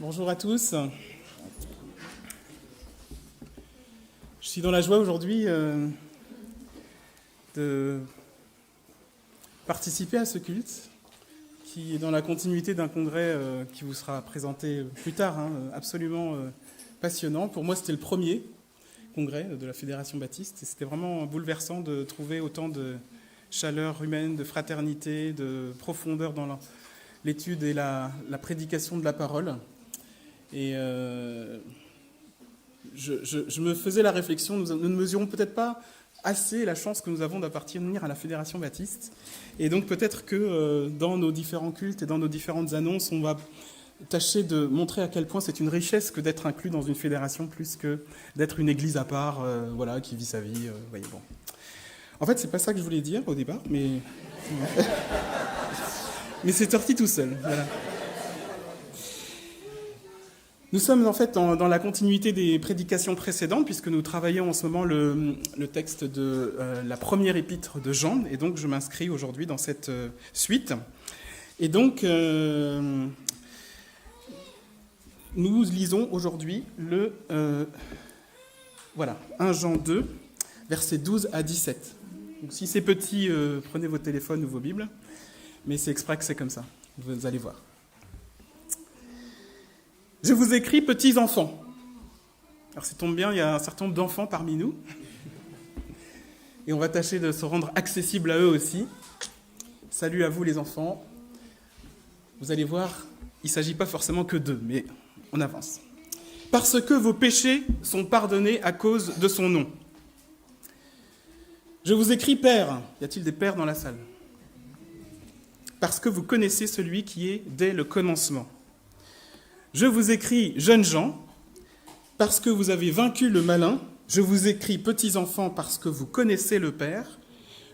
Bonjour à tous. Je suis dans la joie aujourd'hui de participer à ce culte qui est dans la continuité d'un congrès qui vous sera présenté plus tard, absolument passionnant. Pour moi, c'était le premier congrès de la Fédération Baptiste et c'était vraiment bouleversant de trouver autant de chaleur humaine, de fraternité, de profondeur dans l'étude et la prédication de la parole. Et je me faisais la réflexion, nous ne mesurons peut-être pas assez la chance que nous avons d'appartenir à la Fédération Baptiste. Et donc peut-être que dans nos différents cultes et dans nos différentes annonces, on va tâcher de montrer à quel point c'est une richesse que d'être inclus dans une fédération plus que d'être une église à part, qui vit sa vie. Voyez, bon. En fait, c'est pas ça que je voulais dire au départ, mais mais c'est sorti tout seul. Voilà. Nous sommes en fait dans la continuité des prédications précédentes, puisque nous travaillons en ce moment le texte de la première épître de Jean, et donc je m'inscris aujourd'hui dans cette suite. Et donc, nous lisons aujourd'hui 1 Jean 2, versets 12 à 17. Donc si c'est petit, prenez vos téléphones ou vos Bibles, mais c'est exprès que c'est comme ça, vous allez voir. Je vous écris, petits enfants. Alors ça tombe bien, il y a un certain nombre d'enfants parmi nous. Et on va tâcher de se rendre accessible à eux aussi. Salut à vous les enfants. Vous allez voir, il ne s'agit pas forcément que d'eux, mais on avance. Parce que vos péchés sont pardonnés à cause de son nom. Je vous écris, Père. Y a-t-il des pères dans la salle ? Parce que vous connaissez celui qui est dès le commencement. Je vous écris, jeunes gens, parce que vous avez vaincu le malin. Je vous écris, petits enfants, parce que vous connaissez le Père.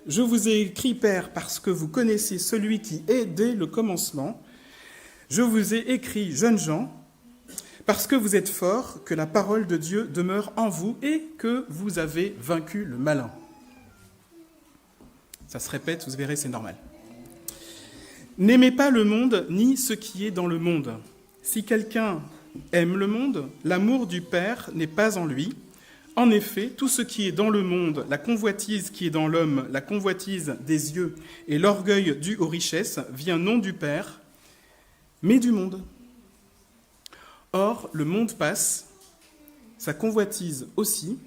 Je vous ai écrit, Père, parce que vous connaissez celui qui est dès le commencement. Je vous ai écrit, jeunes gens, parce que vous êtes forts, que la parole de Dieu demeure en vous et que vous avez vaincu le malin. Ça se répète, vous verrez, c'est normal. N'aimez pas le monde, ni ce qui est dans le monde. Si quelqu'un aime le monde, l'amour du Père n'est pas en lui. En effet, tout ce qui est dans le monde, la convoitise qui est dans l'homme, la convoitise des yeux et l'orgueil dû aux richesses, vient non du Père, mais du monde. Or, le monde passe, sa convoitise aussi,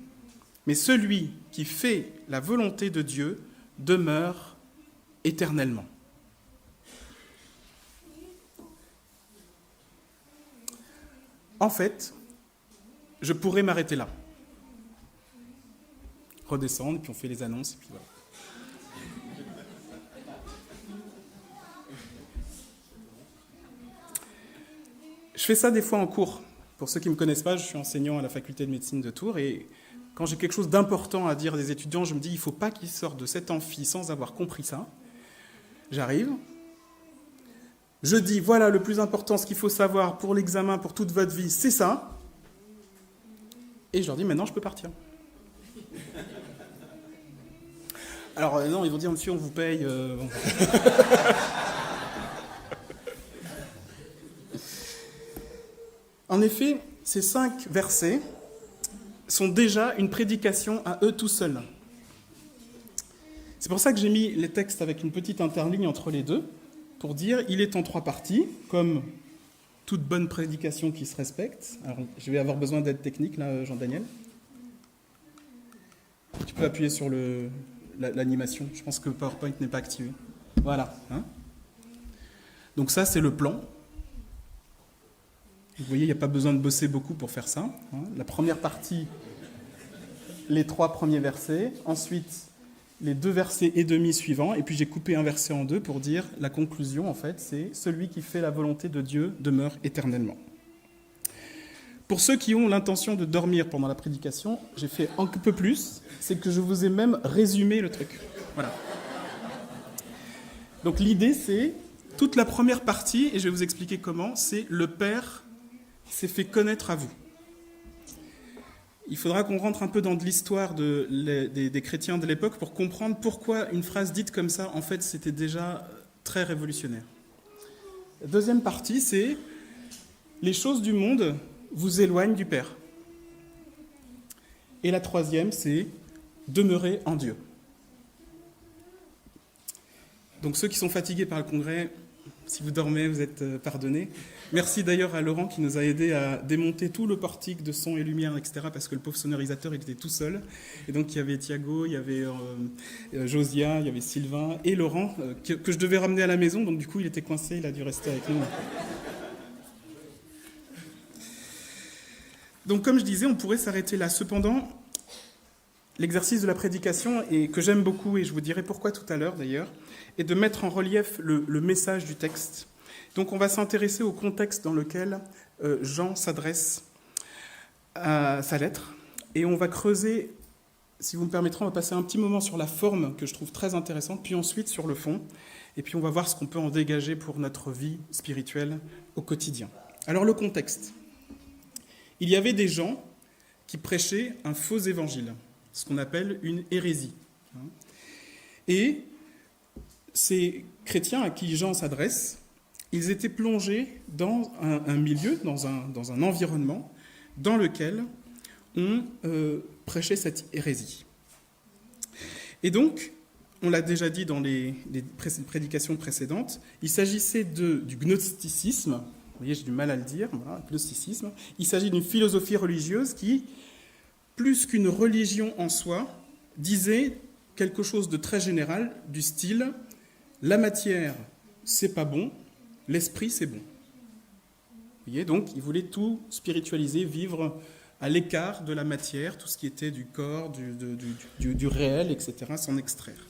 mais celui qui fait la volonté de Dieu demeure éternellement. En fait, je pourrais m'arrêter là. Redescendre, puis on fait les annonces, et puis voilà. Je fais ça des fois en cours. Pour ceux qui ne me connaissent pas, je suis enseignant à la faculté de médecine de Tours, et quand j'ai quelque chose d'important à dire à des étudiants, je me dis, il ne faut pas qu'ils sortent de cet amphi sans avoir compris ça. J'arrive. Je dis, voilà, le plus important, ce qu'il faut savoir pour l'examen, pour toute votre vie, c'est ça. Et je leur dis, maintenant, je peux partir. Alors, non, ils vont dire, monsieur, on vous paye. Bon. En effet, ces 5 versets sont déjà une prédication à eux tout seuls. C'est pour ça que j'ai mis les textes avec une petite interligne entre les deux, pour dire il est en 3 parties, comme toute bonne prédication qui se respecte. Alors, je vais avoir besoin d'aide technique, là, Jean-Daniel. Tu peux appuyer sur l'animation. Je pense que PowerPoint n'est pas activé. Voilà. Donc ça, c'est le plan. Vous voyez, il n'y a pas besoin de bosser beaucoup pour faire ça. La première partie, les 3 premiers versets. Ensuite, les 2 versets et demi suivants, et puis j'ai coupé un verset en 2 pour dire la conclusion, en fait, c'est « Celui qui fait la volonté de Dieu demeure éternellement ». Pour ceux qui ont l'intention de dormir pendant la prédication, j'ai fait un peu plus, c'est que je vous ai même résumé le truc. Voilà. Donc l'idée, c'est toute la première partie, et je vais vous expliquer comment, c'est le Père s'est fait connaître à vous. Il faudra qu'on rentre un peu dans de l'histoire des chrétiens de l'époque pour comprendre pourquoi une phrase dite comme ça, en fait, c'était déjà très révolutionnaire. La deuxième partie, c'est les choses du monde vous éloignent du Père. Et la troisième, c'est demeurer en Dieu. Donc ceux qui sont fatigués par le congrès, si vous dormez, vous êtes pardonnés. Merci d'ailleurs à Laurent qui nous a aidé à démonter tout le portique de son et lumière, etc. Parce que le pauvre sonorisateur, il était tout seul. Et donc il y avait Thiago, il y avait Josia, il y avait Sylvain et Laurent, que je devais ramener à la maison. Donc du coup, il était coincé, il a dû rester avec nous. Donc comme je disais, on pourrait s'arrêter là. Cependant, l'exercice de la prédication, et que j'aime beaucoup, et je vous dirai pourquoi tout à l'heure d'ailleurs, est de mettre en relief le message du texte. Donc on va s'intéresser au contexte dans lequel Jean s'adresse à sa lettre, et on va creuser, si vous me permettrez, on va passer un petit moment sur la forme que je trouve très intéressante, puis ensuite sur le fond, et puis on va voir ce qu'on peut en dégager pour notre vie spirituelle au quotidien. Alors le contexte. Il y avait des gens qui prêchaient un faux évangile, ce qu'on appelle une hérésie. Et ces chrétiens à qui Jean s'adresse, ils étaient plongés dans un milieu, dans un environnement dans lequel on prêchait cette hérésie. Et donc, on l'a déjà dit dans les prédications précédentes, il s'agissait du gnosticisme. Vous voyez, j'ai du mal à le dire, voilà, gnosticisme. Il s'agit d'une philosophie religieuse qui, plus qu'une religion en soi, disait quelque chose de très général, du style « la matière, c'est pas bon, l'esprit, c'est bon ». Vous voyez, donc, il voulait tout spiritualiser, vivre à l'écart de la matière, tout ce qui était du corps, du réel, etc., s'en extraire.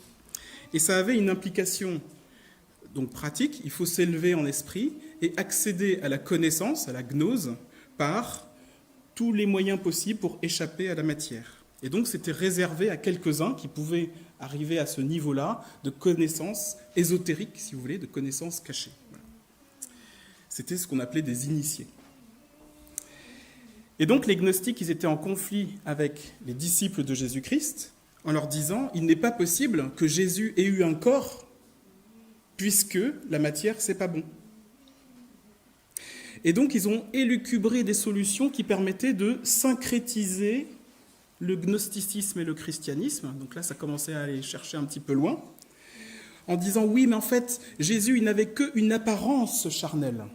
Et ça avait une implication donc pratique, il faut s'élever en esprit et accéder à la connaissance, à la gnose, par tous les moyens possibles pour échapper à la matière. Et donc c'était réservé à quelques-uns qui pouvaient arriver à ce niveau-là de connaissances ésotériques, si vous voulez, de connaissances cachées. Voilà. C'était ce qu'on appelait des initiés. Et donc les gnostiques, ils étaient en conflit avec les disciples de Jésus-Christ en leur disant « Il n'est pas possible que Jésus ait eu un corps puisque la matière, c'est pas bon. » Et donc, ils ont élucubré des solutions qui permettaient de syncrétiser le gnosticisme et le christianisme. Donc là, ça commençait à aller chercher un petit peu loin, en disant, oui, mais en fait, Jésus, il n'avait qu'une apparence charnelle,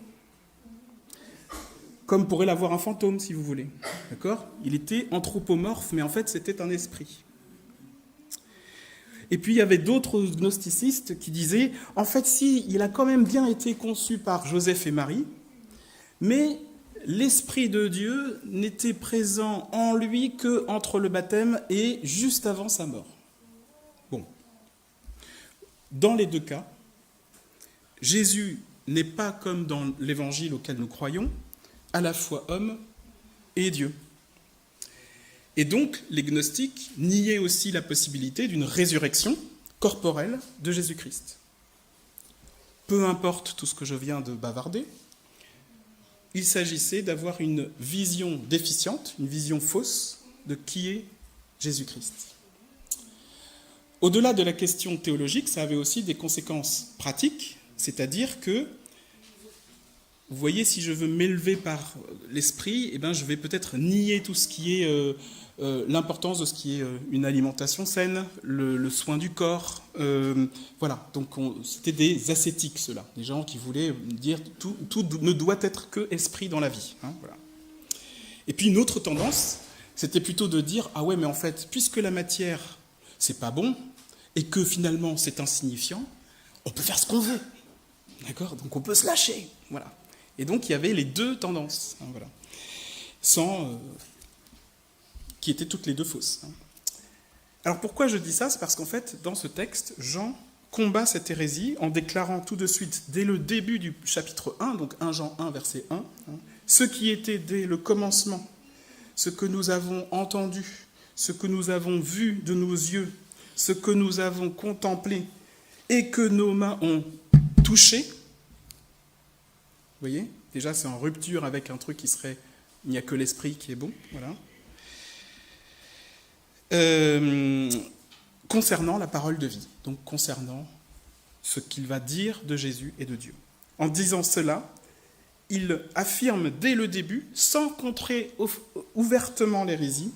comme pourrait l'avoir un fantôme, si vous voulez. D'accord ? Il était anthropomorphe, mais en fait, c'était un esprit. Et puis, il y avait d'autres gnosticistes qui disaient, en fait, si, il a quand même bien été conçu par Joseph et Marie, mais l'Esprit de Dieu n'était présent en lui qu'entre le baptême et juste avant sa mort. Bon. Dans les deux cas, Jésus n'est pas comme dans l'évangile auquel nous croyons, à la fois homme et Dieu. Et donc, les gnostiques niaient aussi la possibilité d'une résurrection corporelle de Jésus-Christ. Peu importe tout ce que je viens de bavarder, il s'agissait d'avoir une vision déficiente, une vision fausse de qui est Jésus-Christ. Au-delà de la question théologique, ça avait aussi des conséquences pratiques, c'est-à-dire que, vous voyez, si je veux m'élever par l'esprit, eh bien, je vais peut-être nier tout ce qui est l'importance de ce qui est une alimentation saine, le soin du corps. Voilà, donc c'était des ascétiques, ceux-là, des gens qui voulaient dire tout ne doit être que esprit dans la vie. Hein, voilà. Et puis une autre tendance, c'était plutôt de dire ah ouais, mais en fait, puisque la matière c'est pas bon et que finalement c'est insignifiant, on peut faire ce qu'on veut, d'accord ? Donc on peut se lâcher, voilà. Et donc il y avait les deux tendances, hein, voilà, qui étaient toutes les deux fausses. Alors pourquoi je dis ça ? C'est parce qu'en fait, dans ce texte, Jean combat cette hérésie en déclarant tout de suite, dès le début du chapitre 1, donc 1 Jean 1, verset 1, ce qui était dès le commencement, ce que nous avons entendu, ce que nous avons vu de nos yeux, ce que nous avons contemplé et que nos mains ont touché. Vous voyez ? Déjà, c'est en rupture avec un truc qui serait « il n'y a que l'esprit qui est bon ». Voilà. Concernant la parole de vie, donc concernant ce qu'il va dire de Jésus et de Dieu. En disant cela, il affirme dès le début, sans contrer ouvertement l'hérésie,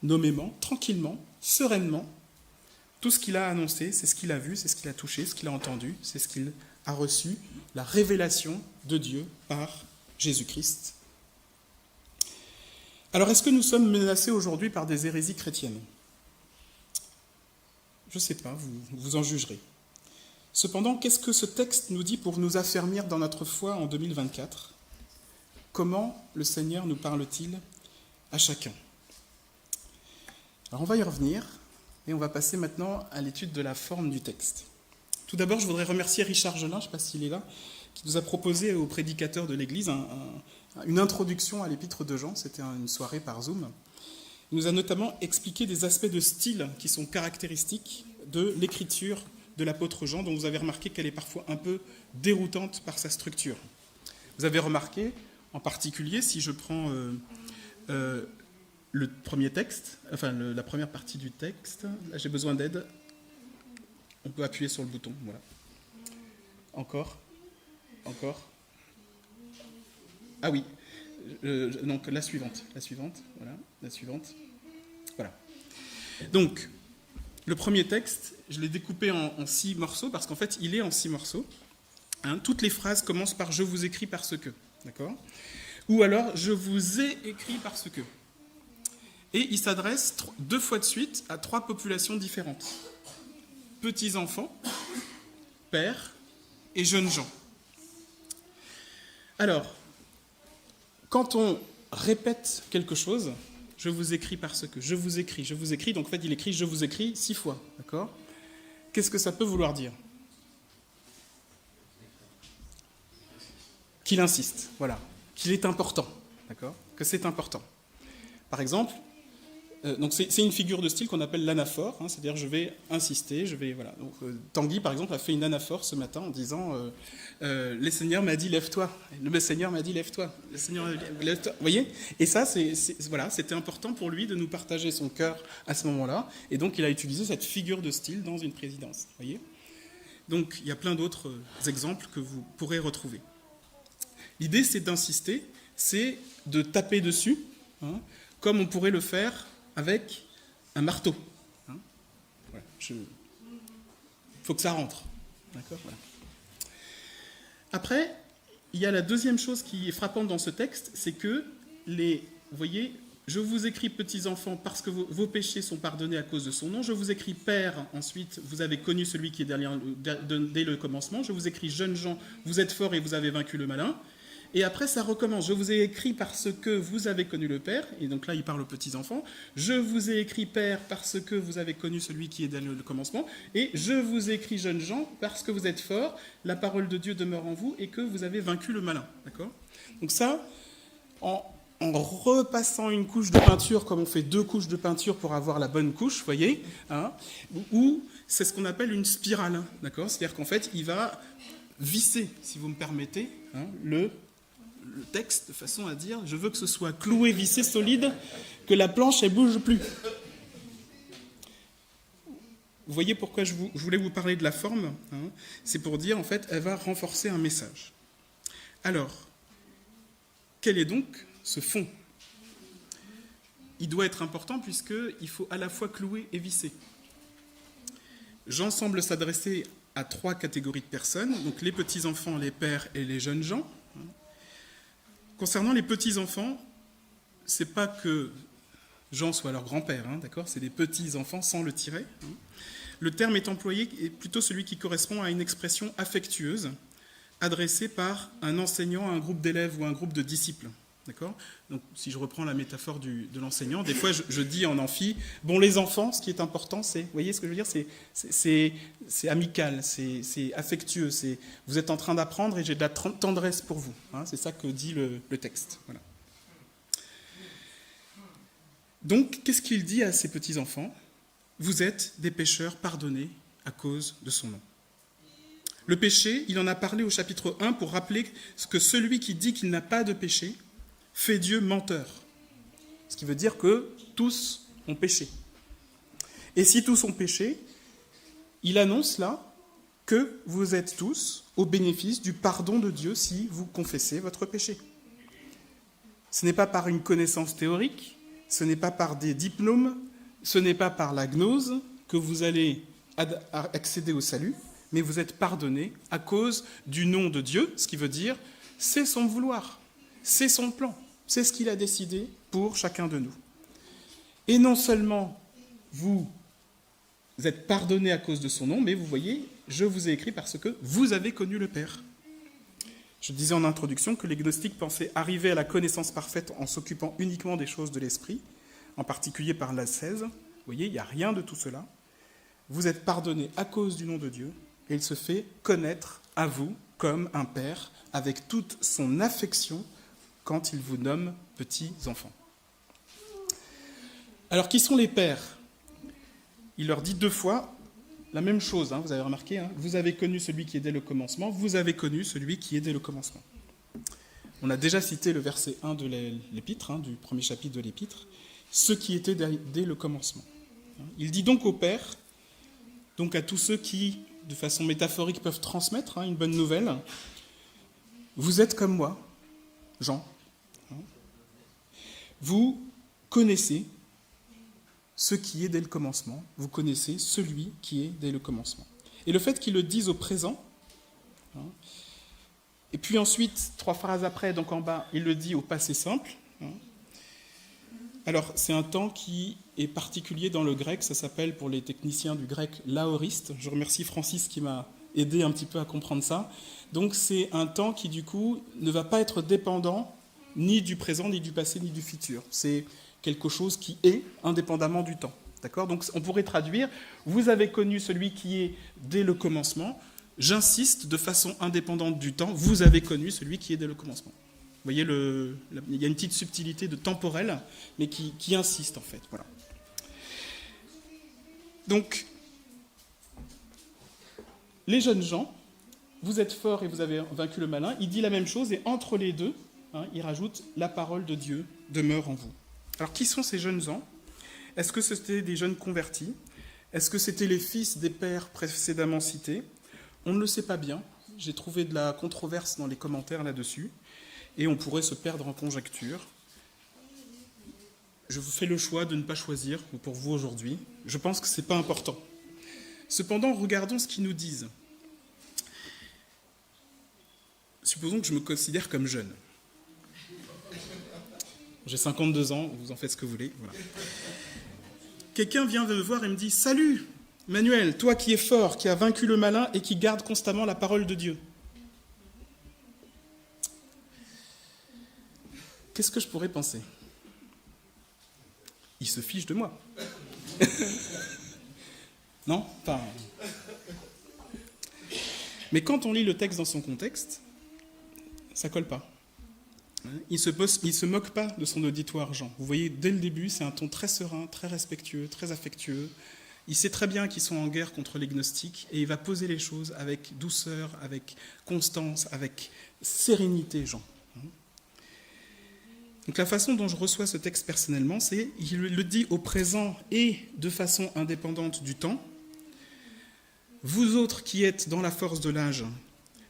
nommément, tranquillement, sereinement, tout ce qu'il a annoncé, c'est ce qu'il a vu, c'est ce qu'il a touché, ce qu'il a entendu, c'est ce qu'il a reçu, la révélation de Dieu par Jésus-Christ. Alors, est-ce que nous sommes menacés aujourd'hui par des hérésies chrétiennes ? Je ne sais pas, vous en jugerez. Cependant, qu'est-ce que ce texte nous dit pour nous affermir dans notre foi en 2024 ? Comment le Seigneur nous parle-t-il à chacun ? Alors, on va y revenir, et on va passer maintenant à l'étude de la forme du texte. Tout d'abord, je voudrais remercier Richard Gelin, je ne sais pas s'il est là, qui nous a proposé aux prédicateurs de l'Église une introduction à l'épître de Jean. C'était une soirée par Zoom. Il nous a notamment expliqué des aspects de style qui sont caractéristiques de l'écriture de l'apôtre Jean, dont vous avez remarqué qu'elle est parfois un peu déroutante par sa structure. Vous avez remarqué, en particulier, si je prends le premier texte, enfin la première partie du texte, là j'ai besoin d'aide, on peut appuyer sur le bouton, voilà. Encore. Ah oui, donc la suivante, voilà, la suivante. Voilà. Donc, le premier texte, je l'ai découpé en 6 morceaux, parce qu'en fait, il est en 6 morceaux. Toutes les phrases commencent par « je vous écris parce que », d'accord ? Ou alors « je vous ai écrit parce que ». Et il s'adresse 2 fois de suite à 3 populations différentes. Petits-enfants, pères et jeunes gens. Alors, quand on répète quelque chose, je vous écris parce que, je vous écris, donc en fait il écrit je vous écris 6 fois, d'accord ? Qu'est-ce que ça peut vouloir dire ? Qu'il insiste, voilà, qu'il est important, d'accord ? Que c'est important. Par exemple, donc c'est une figure de style qu'on appelle l'anaphore, c'est-à-dire je vais insister, voilà. Donc, Tanguy, par exemple, a fait une anaphore ce matin en disant le Seigneur m'a dit lève-toi, le Seigneur m'a dit lève-toi, le Seigneur m'a dit lève-toi. Vous voyez ? Et ça, voilà, c'était important pour lui de nous partager son cœur à ce moment-là, et donc il a utilisé cette figure de style dans une présidence. Vous voyez ? Donc il y a plein d'autres exemples que vous pourrez retrouver. L'idée, c'est d'insister, c'est de taper dessus, comme on pourrait le faire avec un marteau. Voilà, faut que ça rentre. D'accord ? Voilà. Après, il y a la deuxième chose qui est frappante dans ce texte, c'est que vous voyez, je vous écris petits-enfants parce que vos péchés sont pardonnés à cause de son nom. Je vous écris père, ensuite vous avez connu celui qui est derrière, dès le commencement. Je vous écris jeunes gens, vous êtes forts et vous avez vaincu le malin. Et après, ça recommence. Je vous ai écrit parce que vous avez connu le Père. Et donc là, il parle aux petits-enfants. Je vous ai écrit Père parce que vous avez connu celui qui est dès le commencement. Et je vous ai écrit jeunes gens parce que vous êtes forts, la parole de Dieu demeure en vous et que vous avez vaincu le malin. D'accord ? Donc ça, en repassant une couche de peinture, comme on fait 2 couches de peinture pour avoir la bonne couche, vous voyez, ou c'est ce qu'on appelle une spirale. D'accord ? C'est-à-dire qu'en fait, il va visser, si vous me permettez, le texte de façon à dire je veux que ce soit cloué, vissé, solide, que la planche elle bouge plus. Vous voyez pourquoi je voulais vous parler de la forme, c'est pour dire en fait elle va renforcer un message. Alors, quel est donc ce fond ? Il doit être important puisqu'il faut à la fois clouer et visser. Jean semble s'adresser à 3 catégories de personnes, donc les petits-enfants, les pères et les jeunes gens. Concernant les petits-enfants, c'est pas que Jean soit leur grand-père, d'accord ? C'est des petits-enfants sans le tiret. Le terme est employé est plutôt celui qui correspond à une expression affectueuse adressée par un enseignant à un groupe d'élèves ou à un groupe de disciples. D'accord ? Donc, si je reprends la métaphore de l'enseignant, des fois je dis en amphi, bon, les enfants, ce qui est important, c'est, vous voyez ce que je veux dire, c'est amical, c'est affectueux, vous êtes en train d'apprendre et j'ai de la tendresse pour vous. C'est ça que dit le texte. Voilà. Donc, qu'est-ce qu'il dit à ces petits-enfants ? Vous êtes des pécheurs pardonnés à cause de son nom. Le péché, il en a parlé au chapitre 1 pour rappeler que celui qui dit qu'il n'a pas de péché fait Dieu menteur. Ce qui veut dire que tous ont péché. Et si tous ont péché, il annonce là que vous êtes tous au bénéfice du pardon de Dieu si vous confessez votre péché. Ce n'est pas par une connaissance théorique, ce n'est pas par des diplômes, ce n'est pas par la gnose que vous allez accéder au salut, mais vous êtes pardonné à cause du nom de Dieu, ce qui veut dire c'est son vouloir, c'est son plan, c'est ce qu'il a décidé pour chacun de nous. Et non seulement vous êtes pardonné à cause de son nom, mais vous voyez, je vous ai écrit parce que vous avez connu le Père. Je disais en introduction que les gnostiques pensaient arriver à la connaissance parfaite en s'occupant uniquement des choses de l'esprit, en particulier par l'ascèse. Vous voyez, il n'y a rien de tout cela. Vous êtes pardonné à cause du nom de Dieu, et il se fait connaître à vous comme un père, avec toute son affection quand il vous nomme petits enfants. Alors, qui sont les pères ? Il leur dit 2 fois la même chose, vous avez remarqué, vous avez connu celui qui est dès le commencement, vous avez connu celui qui est dès le commencement. On a déjà cité le verset 1 de l'épître, du premier chapitre de l'épître, ceux qui étaient dès le commencement. Il dit donc au Père, donc à tous ceux qui, de façon métaphorique, peuvent transmettre une bonne nouvelle, vous êtes comme moi, Jean. Vous connaissez ce qui est dès le commencement, vous connaissez celui qui est dès le commencement. Et le fait qu'ils le disent au présent, et puis ensuite, 3 phrases après, donc en bas, il le dit au passé simple. Alors, c'est un temps qui est particulier dans le grec, ça s'appelle pour les techniciens du grec l'aoriste. Je remercie Francis qui m'a aidé un petit peu à comprendre ça. Donc, c'est un temps qui, du coup, ne va pas être dépendant ni du présent, ni du passé, ni du futur. C'est quelque chose qui est indépendamment du temps. D'accord ? Donc, on pourrait traduire « Vous avez connu celui qui est dès le commencement ». J'insiste, de façon indépendante du temps, vous avez connu celui qui est dès le commencement. Vous voyez, il y a une petite subtilité de temporel, mais qui insiste, en fait. Voilà. Donc, les jeunes gens, vous êtes forts et vous avez vaincu le malin, il dit la même chose, et entre les deux, il rajoute « La parole de Dieu demeure en vous ». Alors, qui sont ces jeunes gens ? Est-ce que c'était des jeunes convertis ? Est-ce que c'était les fils des pères précédemment cités ? On ne le sait pas bien. J'ai trouvé de la controverse dans les commentaires là-dessus, et on pourrait se perdre en conjecture. Je vous fais le choix de ne pas choisir pour vous aujourd'hui. Je pense que ce n'est pas important. Cependant, regardons ce qu'ils nous disent. Supposons que je me considère comme jeune. J'ai 52 ans, vous en faites ce que vous voulez. Voilà. Quelqu'un vient me voir et me dit « Salut, Manuel, toi qui es fort, qui as vaincu le malin et qui garde constamment la parole de Dieu. » Qu'est-ce que je pourrais penser ? Il se fiche de moi. Non ? Enfin... Mais quand on lit le texte dans son contexte, ça colle pas. Il se moque pas de son auditoire, Jean. Vous voyez, dès le début, c'est un ton très serein, très respectueux, très affectueux. Il sait très bien qu'ils sont en guerre contre les gnostiques et il va poser les choses avec douceur, avec constance, avec sérénité, Jean. Donc la façon dont je reçois ce texte personnellement, c'est il le dit au présent et de façon indépendante du temps. Vous autres qui êtes dans la force de l'âge,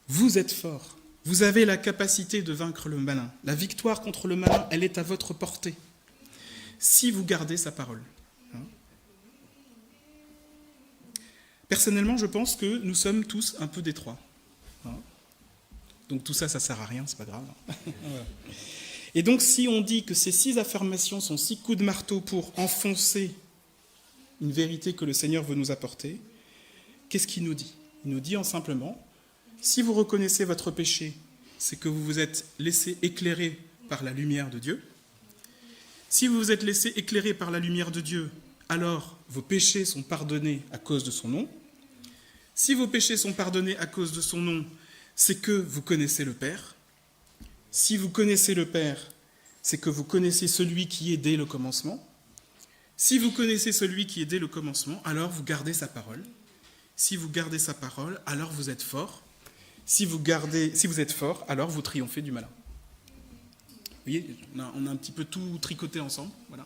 vous êtes forts. Vous avez la capacité de vaincre le malin. La victoire contre le malin, elle est à votre portée. Si vous gardez sa parole. Personnellement, je pense que nous sommes tous un peu détroits. Donc tout ça, ça ne sert à rien, c'est pas grave. Et donc si on dit que ces 6 affirmations sont 6 coups de marteau pour enfoncer une vérité que le Seigneur veut nous apporter, qu'est-ce qu'il nous dit ? Il nous dit simplement, si vous reconnaissez votre péché, c'est que vous vous êtes laissé éclairer par la lumière de Dieu. Si vous vous êtes laissé éclairer par la lumière de Dieu, alors vos péchés sont pardonnés à cause de son nom. Si vos péchés sont pardonnés à cause de son nom, c'est que vous connaissez le Père. Si vous connaissez le Père, c'est que vous connaissez celui qui est dès le commencement. Si vous connaissez celui qui est dès le commencement, alors vous gardez sa parole. Si vous gardez sa parole, alors vous êtes fort. Si vous êtes fort, alors vous triomphez du malin. Vous voyez, on a un petit peu tout tricoté ensemble. Voilà.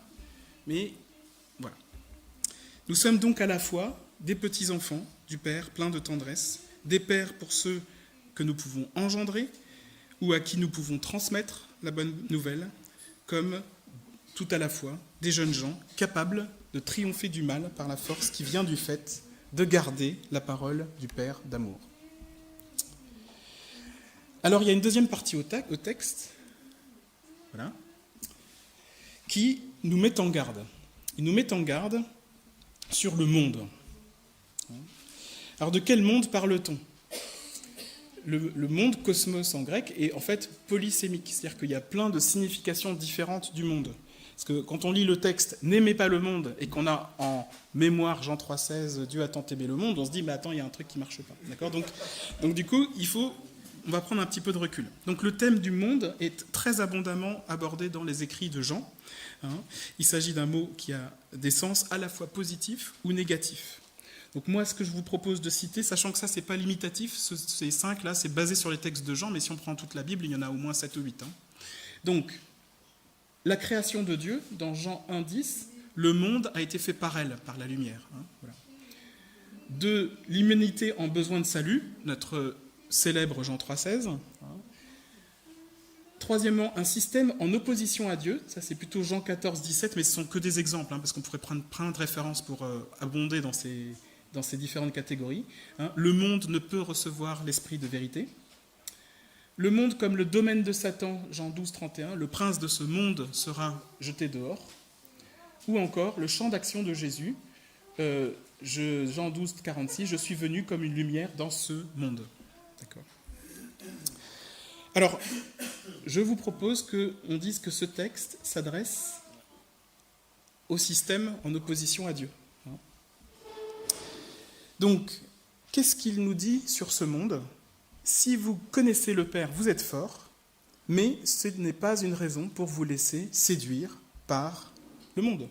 Mais voilà. Nous sommes donc à la fois des petits-enfants du Père, pleins de tendresse, des pères pour ceux que nous pouvons engendrer ou à qui nous pouvons transmettre la bonne nouvelle, comme tout à la fois des jeunes gens capables de triompher du mal par la force qui vient du fait de garder la parole du Père d'amour. Alors il y a une deuxième partie au texte, voilà, qui nous met en garde. Il nous met en garde sur le monde. Alors de quel monde parle-t-on ? Le monde, cosmos en grec, est en fait polysémique, c'est-à-dire qu'il y a plein de significations différentes du monde. Parce que quand on lit le texte « N'aimez pas le monde » et qu'on a en mémoire Jean 3,16 « Dieu a tant aimé le monde », on se dit « Mais attends, il y a un truc qui ne marche pas. » D'accord ? Donc du coup, on va prendre un petit peu de recul. Donc le thème du monde est très abondamment abordé dans les écrits de Jean. Il s'agit d'un mot qui a des sens à la fois positifs ou négatifs. Donc moi, ce que je vous propose de citer, sachant que ça, c'est pas limitatif, ces 5 là, c'est basé sur les textes de Jean, mais si on prend toute la Bible, il y en a au moins 7 ou 8. Donc, la création de Dieu, dans Jean 1,10, le monde a été fait par elle, par la lumière. Voilà. De l'humanité en besoin de salut, notre célèbre Jean 3,16. Troisièmement, un système en opposition à Dieu, ça c'est plutôt Jean 14,17, mais ce ne sont que des exemples, parce qu'on pourrait prendre plein de références pour abonder dans ces différentes catégories. Le monde ne peut recevoir l'esprit de vérité. Le monde comme le domaine de Satan, Jean 12,31, le prince de ce monde sera jeté dehors. Ou encore le champ d'action de Jésus, Jean 12,46, je suis venu comme une lumière dans ce monde. D'accord. Alors, je vous propose qu'on dise que ce texte s'adresse au système en opposition à Dieu. Donc, qu'est-ce qu'il nous dit sur ce monde ? Si vous connaissez le Père, vous êtes fort, mais ce n'est pas une raison pour vous laisser séduire par le monde.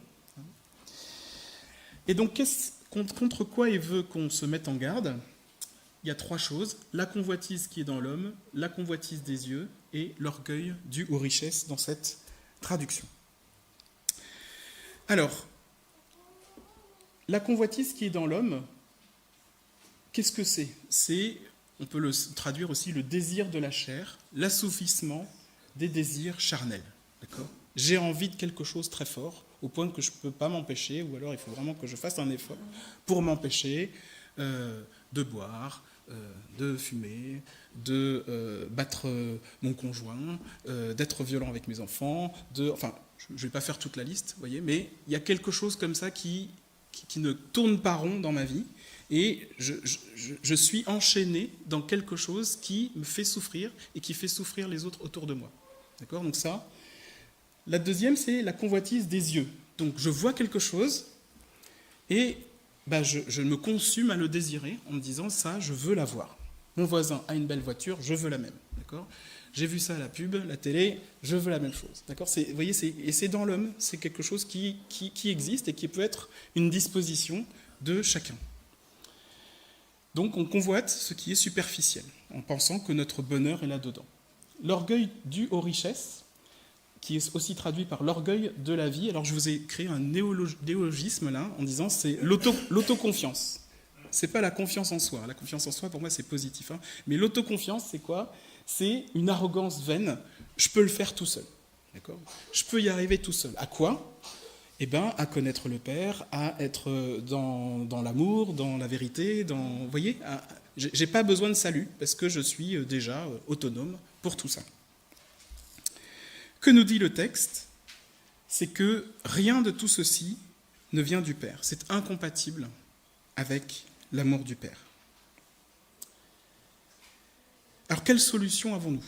Et donc, contre quoi il veut qu'on se mette en garde ? Il y a 3 choses, la convoitise qui est dans l'homme, la convoitise des yeux et l'orgueil dû aux richesses dans cette traduction. Alors, la convoitise qui est dans l'homme, qu'est-ce que c'est ? On peut le traduire aussi, le désir de la chair, l'assouvissement des désirs charnels. D'accord ? J'ai envie de quelque chose très fort, au point que je ne peux pas m'empêcher, ou alors il faut vraiment que je fasse un effort pour m'empêcher de boire, de fumer, de battre mon conjoint, d'être violent avec mes enfants, enfin, je ne vais pas faire toute la liste, vous voyez, mais il y a quelque chose comme ça qui ne tourne pas rond dans ma vie, et je suis enchaîné dans quelque chose qui me fait souffrir et qui fait souffrir les autres autour de moi. D'accord ? Donc ça. La deuxième, c'est la convoitise des yeux. Donc je vois quelque chose et je me consume à le désirer en me disant ça, je veux l'avoir. Mon voisin a une belle voiture, je veux la même. D'accord ? J'ai vu ça à la pub, la télé, je veux la même chose. D'accord ? Vous voyez, et c'est dans l'homme, c'est quelque chose qui existe et qui peut être une disposition de chacun. Donc on convoite ce qui est superficiel, en pensant que notre bonheur est là-dedans. L'orgueil dû aux richesses, qui est aussi traduit par l'orgueil de la vie. Alors je vous ai créé un néologisme là, en disant c'est l'autoconfiance. C'est pas la confiance en soi. La confiance en soi, pour moi, c'est positif. Mais l'autoconfiance, c'est quoi ? C'est une arrogance vaine. Je peux le faire tout seul. D'accord ? Je peux y arriver tout seul. À quoi ? À connaître le Père, à être dans l'amour, dans la vérité, vous voyez, j'ai pas besoin de salut, parce que je suis déjà autonome pour tout ça. Que nous dit le texte ? C'est que rien de tout ceci ne vient du Père. C'est incompatible avec l'amour du Père. Alors, quelle solution avons-nous ?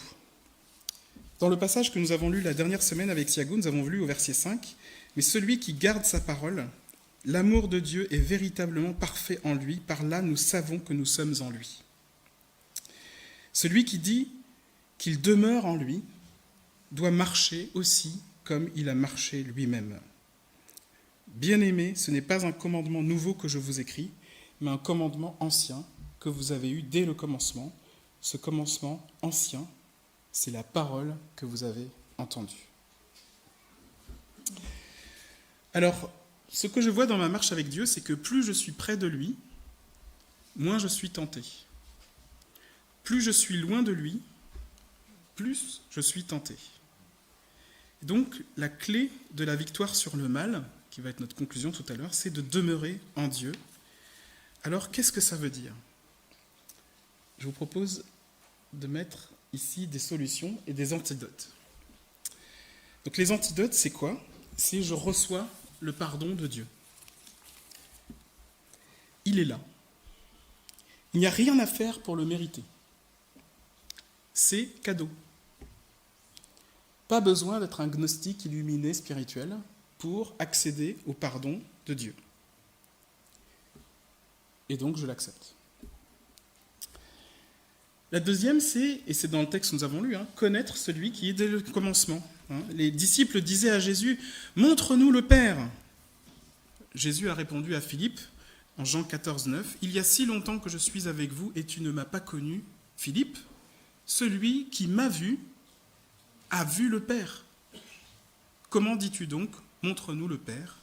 Dans le passage que nous avons lu la dernière semaine avec Thiago, nous avons lu au verset 5, « Mais celui qui garde sa parole, l'amour de Dieu est véritablement parfait en lui, par là nous savons que nous sommes en lui. » Celui qui dit qu'il demeure en lui doit marcher aussi comme il a marché lui-même. Bien-aimés, ce n'est pas un commandement nouveau que je vous écris, mais un commandement ancien que vous avez eu dès le commencement. Ce commencement ancien, c'est la parole que vous avez entendue. Alors, ce que je vois dans ma marche avec Dieu, c'est que plus je suis près de lui, moins je suis tenté. plus je suis loin de lui, plus je suis tenté. Et donc, la clé de la victoire sur le mal, qui va être notre conclusion tout à l'heure, c'est de demeurer en Dieu. Alors, qu'est-ce que ça veut dire ? Je vous propose de mettre ici des solutions et des antidotes. Donc, les antidotes, c'est quoi ? C'est je reçois le pardon de Dieu. Il est là. Il n'y a rien à faire pour le mériter. C'est cadeau. Pas besoin d'être un gnostique illuminé spirituel pour accéder au pardon de Dieu. Et donc je l'accepte. La deuxième, c'est, et c'est dans le texte que nous avons lu, connaître celui qui est dès le commencement. Les disciples disaient à Jésus, « Montre-nous le Père !» Jésus a répondu à Philippe, en Jean 14, 9, « Il y a si longtemps que je suis avec vous et tu ne m'as pas connu, Philippe, celui qui m'a vu a vu le Père. Comment dis-tu donc, montre-nous le Père ?»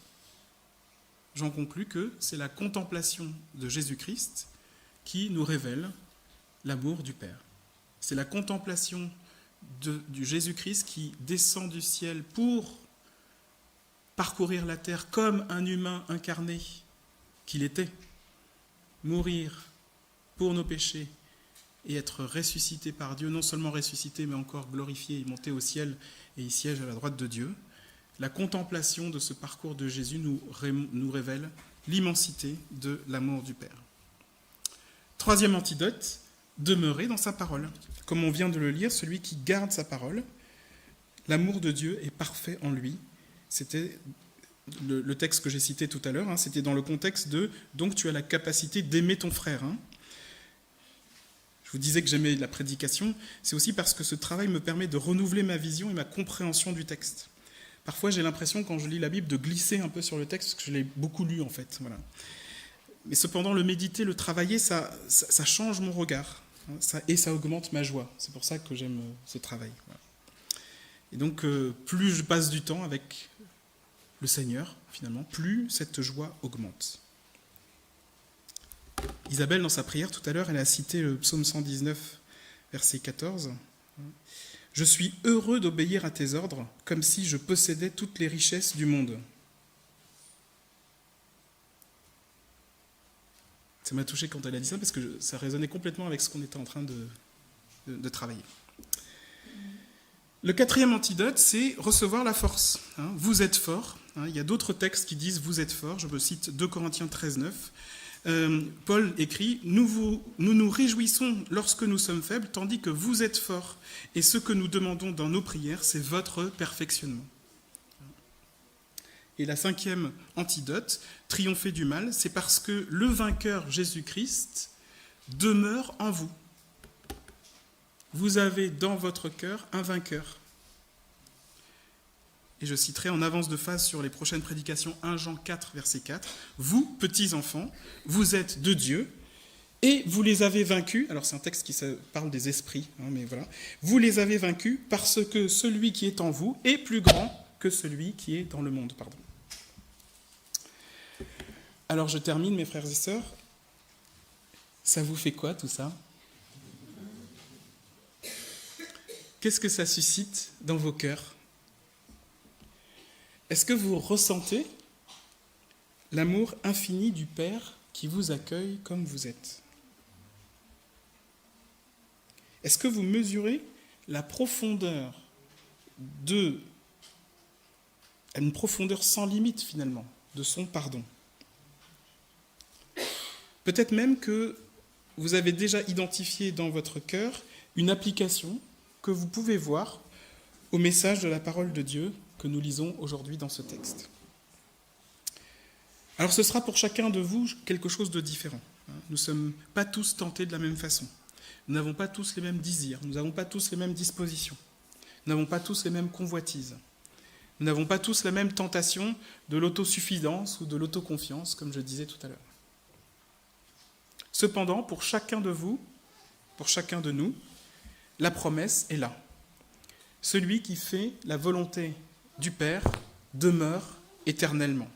J'en conclus que c'est la contemplation de Jésus-Christ qui nous révèle l'amour du Père. C'est la contemplation du Jésus-Christ qui descend du ciel pour parcourir la terre comme un humain incarné qu'il était, mourir pour nos péchés et être ressuscité par Dieu, non seulement ressuscité, mais encore glorifié et monté au ciel, et il siège à la droite de Dieu. La contemplation de ce parcours de Jésus nous révèle l'immensité de l'amour du Père. Troisième antidote, demeurer dans sa parole. Comme on vient de le lire, celui qui garde sa parole, l'amour de Dieu est parfait en lui. C'était le texte que j'ai cité tout à l'heure, c'était dans le contexte de « donc tu as la capacité d'aimer ton frère ». Je vous disais que j'aimais la prédication, c'est aussi parce que ce travail me permet de renouveler ma vision et ma compréhension du texte. Parfois, j'ai l'impression, quand je lis la Bible, de glisser un peu sur le texte, parce que je l'ai beaucoup lu, en fait. Voilà. Mais cependant, le méditer, le travailler, ça change mon regard, et ça augmente ma joie. C'est pour ça que j'aime ce travail. Voilà. Et donc, plus je passe du temps avec le Seigneur, finalement, plus cette joie augmente. Isabelle, dans sa prière tout à l'heure, elle a cité le psaume 119, verset 14. « Je suis heureux d'obéir à tes ordres, comme si je possédais toutes les richesses du monde. » Ça m'a touché quand elle a dit ça, parce que ça résonnait complètement avec ce qu'on était en train de travailler. Le quatrième antidote, c'est recevoir la force. Vous êtes fort. Il y a d'autres textes qui disent « vous êtes fort ». Je me cite 2 Corinthiens 13, 9. Paul écrit « nous nous réjouissons lorsque nous sommes faibles, tandis que vous êtes forts. Et ce que nous demandons dans nos prières, c'est votre perfectionnement. » Et la cinquième antidote, triompher du mal, c'est parce que le vainqueur Jésus-Christ demeure en vous. Vous avez dans votre cœur un vainqueur. Et je citerai en avance de phase sur les prochaines prédications 1 Jean 4, verset 4. « Vous, petits enfants, vous êtes de Dieu, et vous les avez vaincus. » Alors c'est un texte qui parle des esprits, mais voilà. « Vous les avez vaincus parce que celui qui est en vous est plus grand que celui qui est dans le monde. » Pardon. Alors je termine, mes frères et sœurs. Ça vous fait quoi tout ça ? Qu'est-ce que ça suscite dans vos cœurs ? Est-ce que vous ressentez l'amour infini du Père qui vous accueille comme vous êtes ? Est-ce que vous mesurez la profondeur une profondeur sans limite finalement, de son pardon ? Peut-être même que vous avez déjà identifié dans votre cœur une application que vous pouvez voir au message de la parole de Dieu que nous lisons aujourd'hui dans ce texte. Alors ce sera pour chacun de vous quelque chose de différent. Nous ne sommes pas tous tentés de la même façon. Nous n'avons pas tous les mêmes désirs, nous n'avons pas tous les mêmes dispositions, nous n'avons pas tous les mêmes convoitises, nous n'avons pas tous la même tentation de l'autosuffisance ou de l'autoconfiance, comme je disais tout à l'heure. Cependant, pour chacun de vous, pour chacun de nous, la promesse est là. Celui qui fait la volonté du Père demeure éternellement.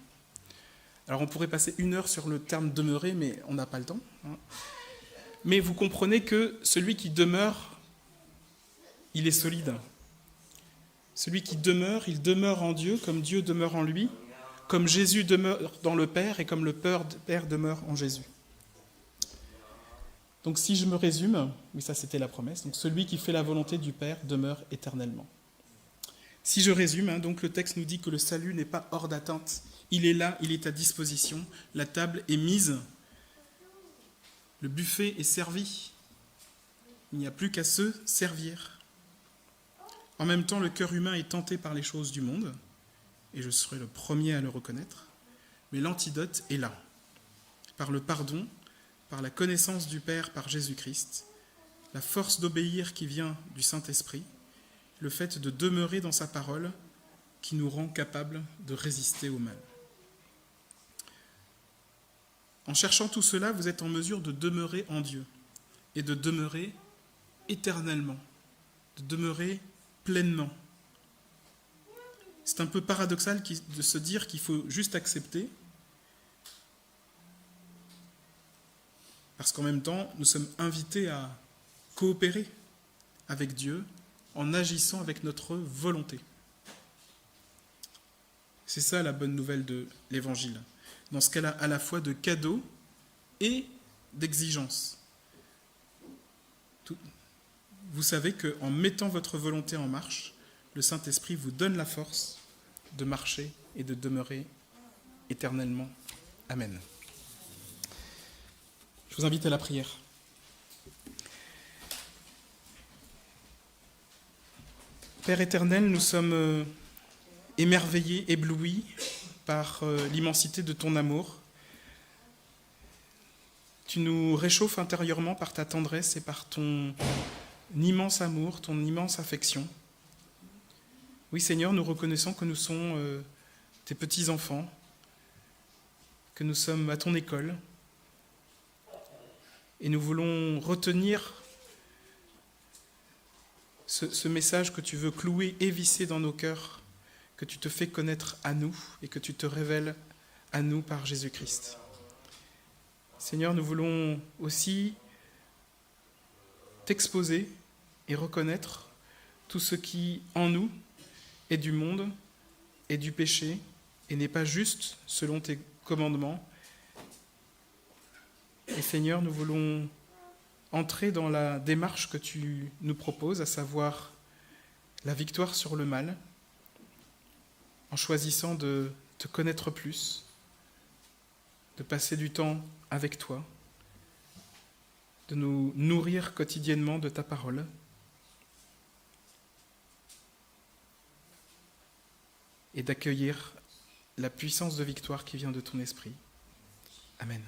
Alors on pourrait passer 1 heure sur le terme « demeurer », mais on n'a pas le temps. mais vous comprenez que celui qui demeure, il est solide. Celui qui demeure, il demeure en Dieu, comme Dieu demeure en lui, comme Jésus demeure dans le Père et comme le Père demeure en Jésus. Donc si je me résume, oui ça c'était la promesse, donc celui qui fait la volonté du Père demeure éternellement. Si je résume, donc le texte nous dit que le salut n'est pas hors d'atteinte, il est là, il est à disposition, la table est mise, le buffet est servi, il n'y a plus qu'à se servir. En même temps, le cœur humain est tenté par les choses du monde, et je serai le premier à le reconnaître, mais l'antidote est là, par le pardon, par la connaissance du Père par Jésus-Christ, la force d'obéir qui vient du Saint-Esprit, le fait de demeurer dans sa parole qui nous rend capables de résister au mal. En cherchant tout cela, vous êtes en mesure de demeurer en Dieu et de demeurer éternellement, de demeurer pleinement. C'est un peu paradoxal de se dire qu'il faut juste accepter, parce qu'en même temps, nous sommes invités à coopérer avec Dieu en agissant avec notre volonté. C'est ça la bonne nouvelle de l'Évangile. Dans ce cas-là, à la fois de cadeau et d'exigence. Vous savez qu'en mettant votre volonté en marche, le Saint-Esprit vous donne la force de marcher et de demeurer éternellement. Amen. Je vous invite à la prière. Père éternel, nous sommes émerveillés, éblouis par l'immensité de ton amour. Tu nous réchauffes intérieurement par ta tendresse et par ton immense amour, ton immense affection. Oui Seigneur, nous reconnaissons que nous sommes tes petits-enfants, que nous sommes à ton école, et nous voulons retenir ce message que tu veux clouer et visser dans nos cœurs, que tu te fais connaître à nous et que tu te révèles à nous par Jésus-Christ. Seigneur, nous voulons aussi t'exposer et reconnaître tout ce qui, en nous, est du monde et du péché et n'est pas juste selon tes commandements. Et Seigneur, nous voulons entrer dans la démarche que tu nous proposes, à savoir la victoire sur le mal, en choisissant de te connaître plus, de passer du temps avec toi, de nous nourrir quotidiennement de ta parole. Et d'accueillir la puissance de victoire qui vient de ton esprit. Amen.